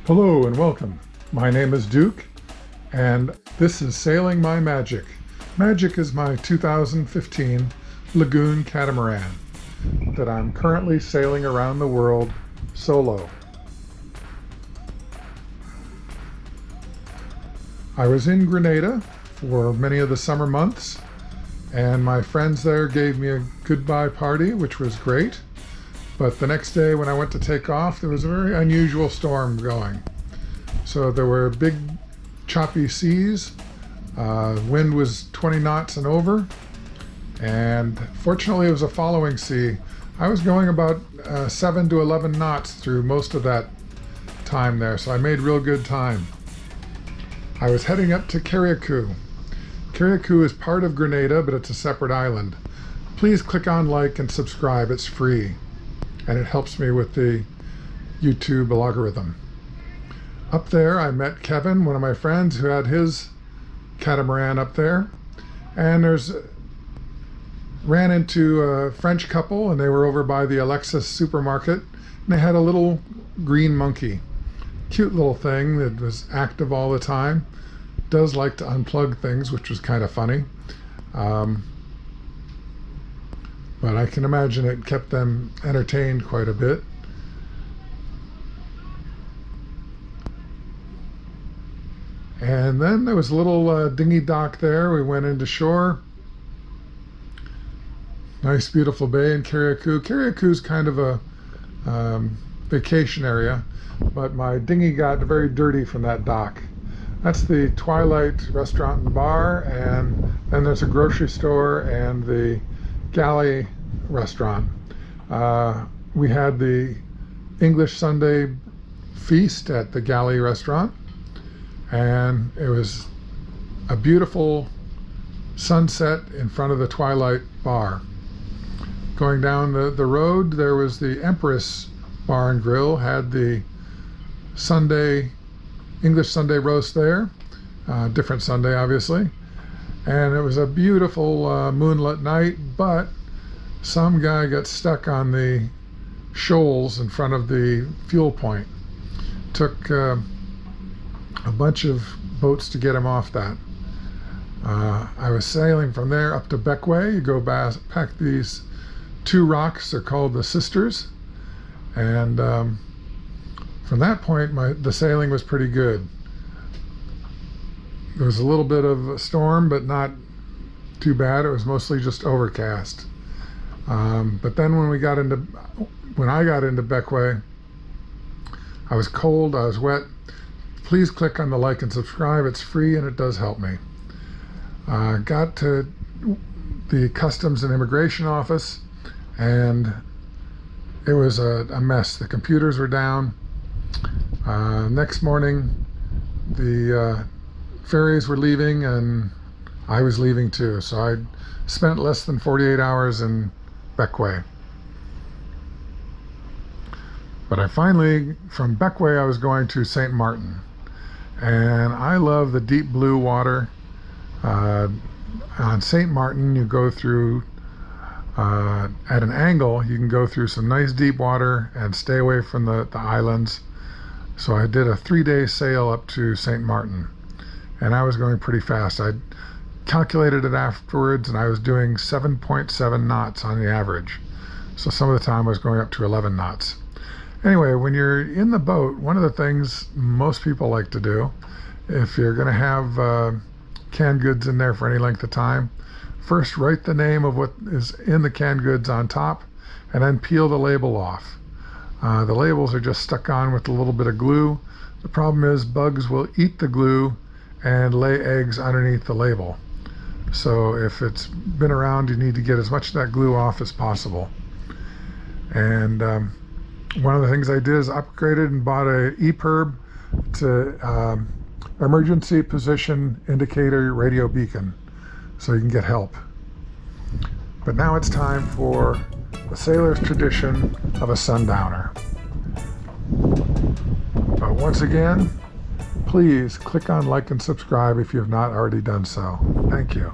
Hello and welcome. My name is Duke, and this is Sailing My Magic. Magic is my 2015 Lagoon catamaran that I'm currently sailing around the world solo. I was in Grenada for many of the summer months, and my friends there gave me a goodbye party, which was great. But the next day when I went to take off, there was a very unusual storm going. So there were big choppy seas, wind was 20 knots and over, and fortunately it was a following sea. I was going about 7 to 11 knots through most of that time there, so I made real good time. I was heading up to Carriacou. Carriacou is part of Grenada, but it's a separate island. Please click on like and subscribe, it's free. And it helps me with the YouTube algorithm. Up there I met Kevin, one of my friends, who had his catamaran up there, and ran into a French couple, and they were over by the Alexis supermarket, and they had a little green monkey, cute little thing that was active all the time, does like to unplug things, which was kind of funny. But I can imagine it kept them entertained quite a bit. And then there was a little dinghy dock there. We went into shore. Nice, beautiful bay in Carriacou. Carriacou is kind of a vacation area, but my dinghy got very dirty from that dock. That's the Twilight restaurant and bar, and then there's a grocery store and the galley restaurant. We had the English Sunday feast at the galley restaurant, and it was a beautiful sunset in front of the Twilight bar. Going down the road, there was the Empress Bar and Grill, had the English Sunday roast there, different Sunday obviously. And it was a beautiful moonlit night, but some guy got stuck on the shoals in front of the fuel point. Took a bunch of boats to get him off that. I was sailing from there up to Bequia. You go past these two rocks, they're called the Sisters, and from that point the sailing was pretty good. There was a little bit of a storm, but not too bad. It was mostly just overcast. But then when I got into Bequia, I was cold, I was wet. Please click on the like and subscribe. It's free and it does help me. Got to the Customs and Immigration office, and it was a mess. The computers were down. Next morning, the ferries were leaving and I was leaving too, so I spent less than 48 hours in Bequia. But from Bequia I was going to St. Martin, and I love the deep blue water. On St. Martin you go through at an angle, you can go through some nice deep water and stay away from the islands. So I did a 3-day sail up to St. Martin, and I was going pretty fast. I calculated it afterwards, and I was doing 7.7 knots on the average. So some of the time I was going up to 11 knots. Anyway, when you're in the boat, one of the things most people like to do, if you're going to have canned goods in there for any length of time, first write the name of what is in the canned goods on top, and then peel the label off. The labels are just stuck on with a little bit of glue. The problem is bugs will eat the glue and lay eggs underneath the label. So if it's been around, you need to get as much of that glue off as possible. And one of the things I did is upgraded and bought a EPIRB to emergency position indicator radio beacon, so you can get help. But now it's time for the sailor's tradition of a sundowner. But once again, please click on like and subscribe if you have not already done so. Thank you.